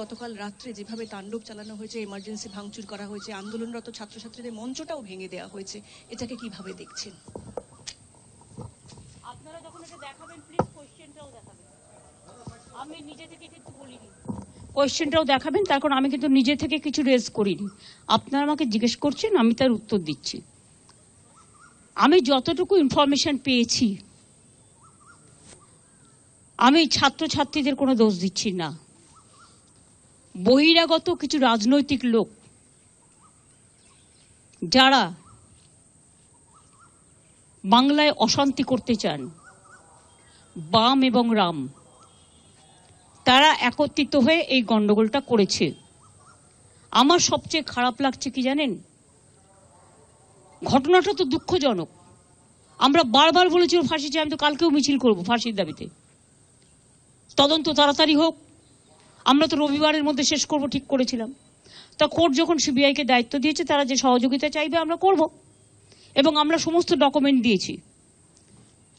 গতকাল রাত্রে যেভাবে তাণ্ডব চালানো হয়েছে, এমার্জেন্সি ভাঙচুর করা হয়েছে, আন্দোলনরত ছাত্রছাত্রীদের মঞ্চটাও ভেঙে দেওয়া হয়েছে, এটাকে কিভাবে দেখছেন? আপনারা যখন এটা দেখাবেন প্লিজ কোশ্চেনটাও দেখাবেন। আমি নিজে থেকে কিছু বলিনি, কোশ্চেনটাও দেখাবেন। তার কারণ আমি কিন্তু নিজে থেকে কিছু রেজ করিনি। আপনারা আমাকে জিজ্ঞেস করছেন, আমি তার উত্তর দিচ্ছি। আমি যতটুকু ইনফরমেশন পেয়েছি, আমি ছাত্রছাত্রীদের কোনো দোষ দিচ্ছি না। বহিরাগত কিছু রাজনৈতিক লোক যারা বাংলায় অশান্তি করতে চান, বাম এবং রাম, তারা একত্রিত হয়ে এই গন্ডগোলটা করেছে। আমার সবচেয়ে খারাপ লাগছে কি জানেন, ঘটনাটা তো দুঃখজনক। আমরা বারবার বলেছি ওর ফাঁসি চাই, আমি তো কালকেও মিছিল করব ফাঁসির দাবিতে। তদন্ত তাড়াতাড়ি হোক, আমরা তো রবিবারের মধ্যে শেষ করব ঠিক করেছিলাম। তা কোর্ট যখন সিবিআইকে দায়িত্ব দিয়েছে, তারা যে সহযোগিতা চাইবে আমরা করব, এবং আমরা সমস্ত ডকুমেন্ট দিয়েছি।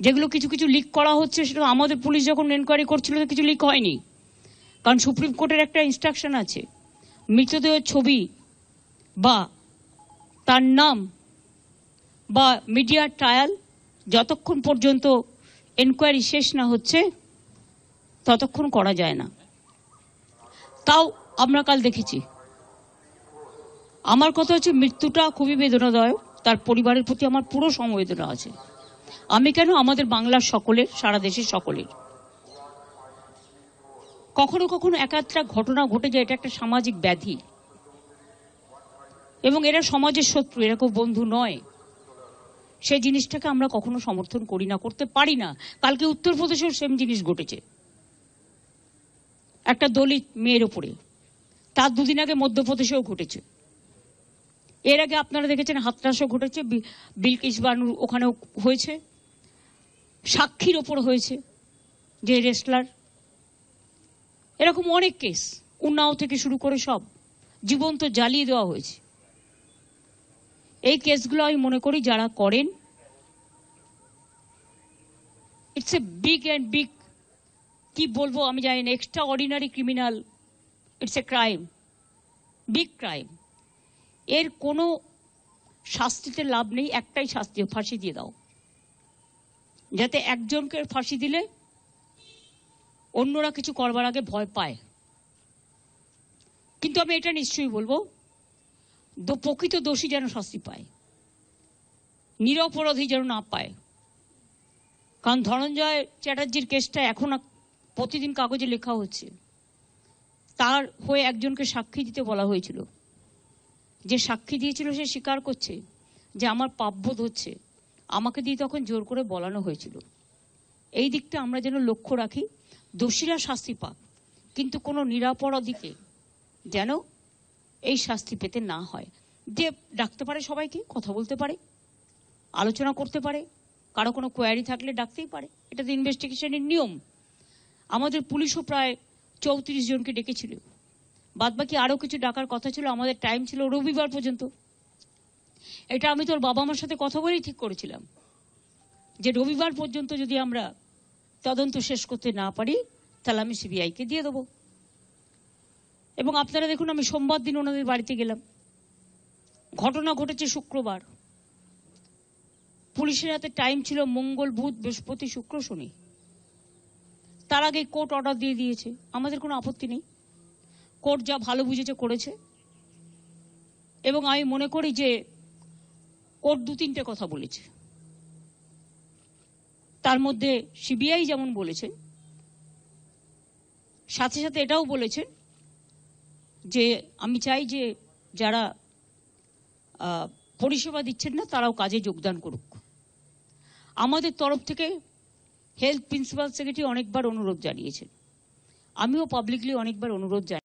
যেগুলো কিছু কিছু লিক করা হচ্ছে, সেটা আমাদের পুলিশ যখন এনকোয়ারি করছিল কিছু লিক হয়নি, কারণ সুপ্রিম কোর্টের একটা ইনস্ট্রাকশন আছে, মৃতদেহের ছবি বা তার নাম বা মিডিয়া ট্রায়াল যতক্ষণ পর্যন্ত এনকোয়ারি শেষ না হচ্ছে ততক্ষণ করা যায় না। তাও আমরা কাল দেখেছি। আমার কথা হচ্ছে, মৃত্যুটা খুবই বেদনাদায়ক, তার পরিবারের প্রতি আমার পুরো সমবেদনা আছে। আমি কেন, আমাদের বাংলার সকলের, সারা দেশের সকলের। কখনো কখনো এক একটা ঘটনা ঘটে যায়, এটা একটা সামাজিক ব্যাধি, এবং এরা সমাজের শত্রু, এরা কেউ বন্ধু নয়। সেই জিনিসটাকে আমরা কখনো সমর্থন করি না, করতে পারি না। কালকে উত্তরপ্রদেশেও সেম জিনিস ঘটেছে, একটা দলিত মেয়ের ওপরে। তার দুদিন আগে মধ্যপ্রদেশেও ঘটেছে। এর আগে আপনারা দেখেছেন হাতরাসও ঘটেছে, বিলকিস বানুর ওখানেও হয়েছে, সাক্ষীর ওপর হয়েছে, যে রেসলার। এরকম অনেক কেস, উন্নাও থেকে শুরু করে সব জীবন্ত জ্বালিয়ে দেওয়া হয়েছে। এই কেসগুলো আমি মনে করি যারা করেন, it's a big and big, কি বলবো আমি জানি না, extra ordinary criminal, it's a crime, big crime. এর কোনো শাস্তিতে লাভ নেই, একটাই শাস্তি, ফাঁসি দিয়ে দাও। যাতে একজনকে ফাঁসি দিলে অন্যরা কিছু করবার আগে ভয় পায়। কিন্তু আমি এটা নিশ্চয়ই বলবো, প্রকৃত দোষী যেন শাস্তি পায়, নিরপরাধী যেন না পায়। কারণ ধনঞ্জয় চ্যাটার্জির কেসটা এখন প্রতিদিন কাগজে লেখা হচ্ছে। তার হয়ে একজনকে সাক্ষী দিতে বলা হয়েছিল, যে সাক্ষী দিয়েছিল সে স্বীকার করছে যে আমার পাপবোধ হচ্ছে, আমাকে দিয়ে তখন জোর করে বলানো হয়েছিল। এই দিকটা আমরা যেন লক্ষ্য রাখি, দোষীরা শাস্তি পাক, কিন্তু কোনো নিরপরাধীকে যেন এই শাস্তি পেতে না হয়। যে ডাকতে পারে, সবাইকে কথা বলতে পারে, আলোচনা করতে পারে, কারো কোনো কোয়ারি থাকলে ডাকতেই পারে, এটা তো ইনভেস্টিগেশনের নিয়ম। আমাদের পুলিশও প্রায় 34 জনকে ডেকেছিল, বাদবাকি আরো কিছু ডাকার কথা ছিল। আমাদের টাইম ছিল রবিবার পর্যন্ত। এটা আমি তোর বাবা মার সাথে কথা বলেই ঠিক করেছিলাম, যে রবিবার পর্যন্ত যদি আমরা তদন্ত শেষ করতে না পারি, তাহলে আমি সিবিআইকে দিয়ে দেবো। এবং আপনারা দেখুন, আমি সোমবার দিন ওনাদের বাড়িতে গেলাম। ঘটনা ঘটেছে শুক্রবার, পুলিশের হাতে টাইম ছিল মঙ্গল, বুধ, বৃহস্পতি, শুক্র, শনি। তার আগে কোর্ট অর্ডার দিয়ে দিয়েছে, আমাদের কোনো আপত্তি নেই। কোর্ট যা ভালো বুঝেছে করেছে, এবং আমি মনে করি যে কোর্ট 2-3টে কথা বলেছে। তার মধ্যে সিবিআই যেমন বলেছেন, সাথে সাথে এটাও বলেছেন যে আমি চাই যে যারা পরিষেবা দিচ্ছেন না তারাও কাজে যোগদান করুক। আমাদের তরফ থেকে হেলথ প্রিন্সিপাল সেক্রেটারি অনেকবার অনুরোধ জানিয়েছেন, আমিও পাবলিকলি অনেকবার অনুরোধ জানিয়েছি।